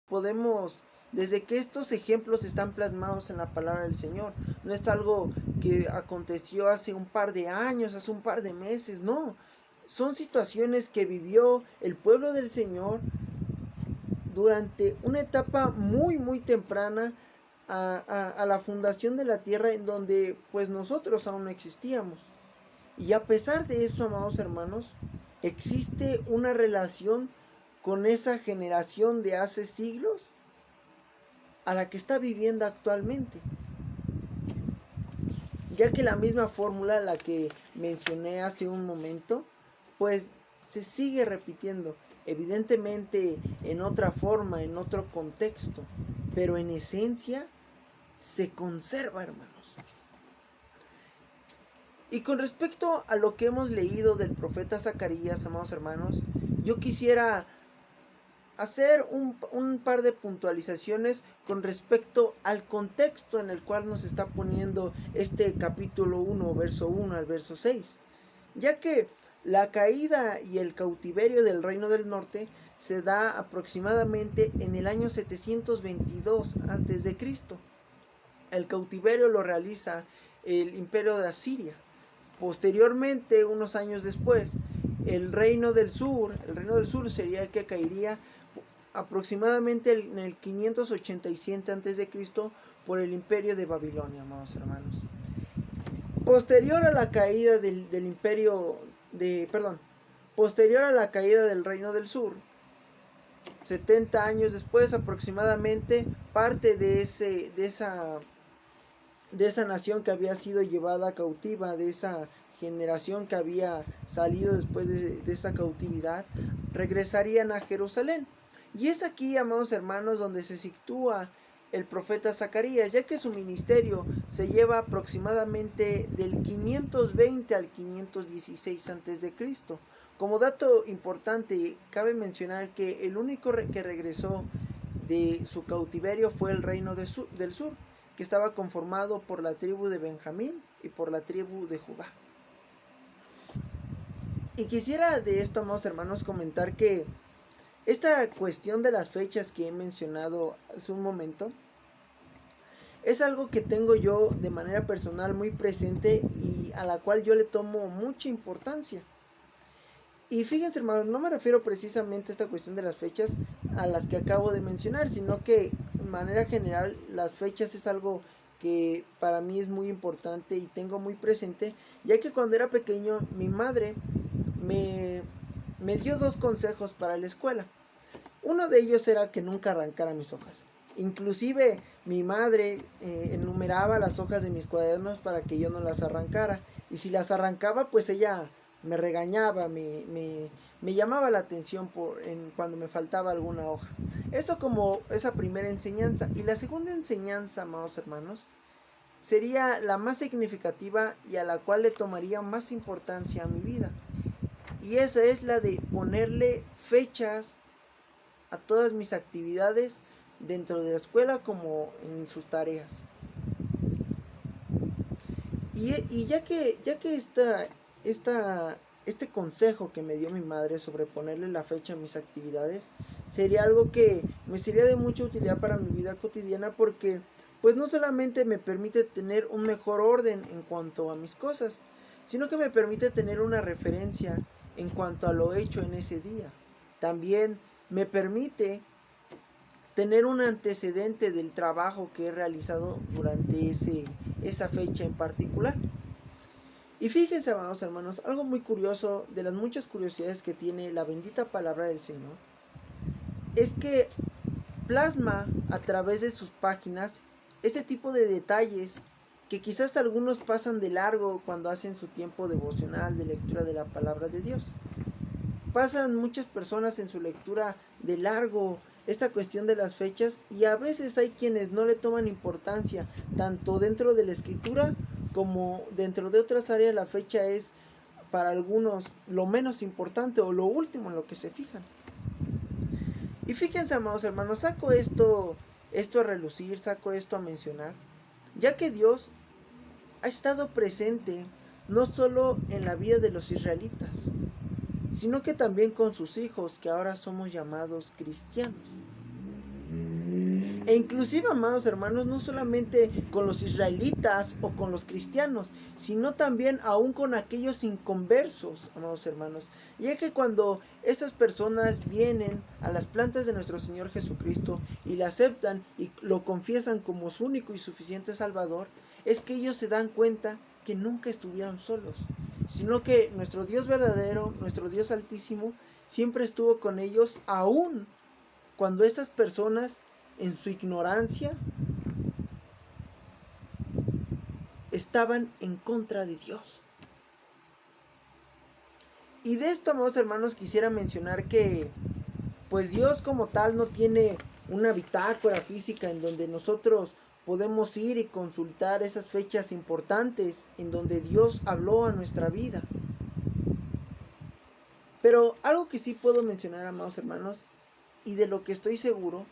podemos, desde que estos ejemplos están plasmados en la palabra del Señor, no es algo que aconteció hace un par de años, hace un par de meses, no, son situaciones que vivió el pueblo del Señor durante una etapa muy temprana a la fundación de la tierra, en donde pues nosotros aún no existíamos. Y a pesar de eso, amados hermanos, existe una relación con esa generación de hace siglos a la que está viviendo actualmente. Ya que la misma fórmula, la que mencioné hace un momento, pues se sigue repitiendo, evidentemente en otra forma, en otro contexto, pero en esencia se conserva, hermanos. Y con respecto a lo que hemos leído del profeta Zacarías, amados hermanos, yo quisiera hacer un par de puntualizaciones con respecto al contexto en el cual nos está poniendo este capítulo 1, verso 1 al verso 6. Ya que la caída y el cautiverio del reino del norte se da aproximadamente en el año 722 a.C. El cautiverio lo realiza el imperio de Asiria. Posteriormente, unos años después, el reino del sur sería el que caería aproximadamente en el 587 a.C. por el imperio de Babilonia, amados hermanos. Posterior a la caída del imperio de, perdón, posterior a la caída del reino del sur, 70 años después aproximadamente, parte de esa nación que había sido llevada cautiva, de esa generación que había salido después de esa cautividad, regresarían a Jerusalén. Y es aquí, amados hermanos, donde se sitúa el profeta Zacarías, ya que su ministerio se lleva aproximadamente del 520 al 516 a.C. Como dato importante, cabe mencionar que el único que regresó de su cautiverio fue el reino del sur, que estaba conformado por la tribu de Benjamín y por la tribu de Judá. Y quisiera de esto, amados hermanos, comentar que esta cuestión de las fechas que he mencionado hace un momento es algo que tengo yo de manera personal muy presente y a la cual yo le tomo mucha importancia. Y fíjense, hermanos, no me refiero precisamente a esta cuestión de las fechas a las que acabo de mencionar, sino que de manera general las fechas es algo que para mí es muy importante y tengo muy presente, ya que cuando era pequeño mi madre me dio dos consejos para la escuela. Uno de ellos era que nunca arrancara mis hojas. Inclusive mi madre enumeraba las hojas de mis cuadernos para que yo no las arrancara. Y si las arrancaba, pues ella me regañaba, me llamaba la atención cuando me faltaba alguna hoja. Eso como esa primera enseñanza. Y la segunda enseñanza, amados hermanos, sería la más significativa y a la cual le tomaría más importancia a mi vida. Y esa es la de ponerle fechas a todas mis actividades dentro de la escuela como en sus tareas. Y ya que este consejo que me dio mi madre sobre ponerle la fecha a mis actividades sería algo que me sería de mucha utilidad para mi vida cotidiana, porque pues no solamente me permite tener un mejor orden en cuanto a mis cosas, sino que me permite tener una referencia en cuanto a lo hecho en ese día. También me permite tener un antecedente del trabajo que he realizado durante esa fecha en particular. Y fíjense, amados hermanos, algo muy curioso, de las muchas curiosidades que tiene la bendita palabra del Señor, es que plasma a través de sus páginas este tipo de detalles que quizás algunos pasan de largo cuando hacen su tiempo devocional de lectura de la palabra de Dios. Pasan muchas personas en su lectura de largo esta cuestión de las fechas, y a veces hay quienes no le toman importancia, tanto dentro de la escritura como dentro de otras áreas. La fecha es para algunos lo menos importante o lo último en lo que se fijan. Y fíjense, amados hermanos, saco esto a relucir, saco esto a mencionar, ya que Dios ha estado presente no solo en la vida de los israelitas, sino que también con sus hijos, que ahora somos llamados cristianos. E inclusive, amados hermanos, no solamente con los israelitas o con los cristianos, sino también aún con aquellos inconversos, amados hermanos. Ya que cuando esas personas vienen a las plantas de nuestro Señor Jesucristo y le aceptan y lo confiesan como su único y suficiente Salvador, es que ellos se dan cuenta que nunca estuvieron solos, sino que nuestro Dios verdadero, nuestro Dios altísimo, siempre estuvo con ellos, aún cuando esas personas en su ignorancia estaban en contra de Dios. Y de esto, amados hermanos, quisiera mencionar que pues Dios como tal no tiene una bitácora física en donde nosotros podemos ir y consultar esas fechas importantes en donde Dios habló a nuestra vida. Pero algo que sí puedo mencionar, amados hermanos, y de lo que estoy seguro,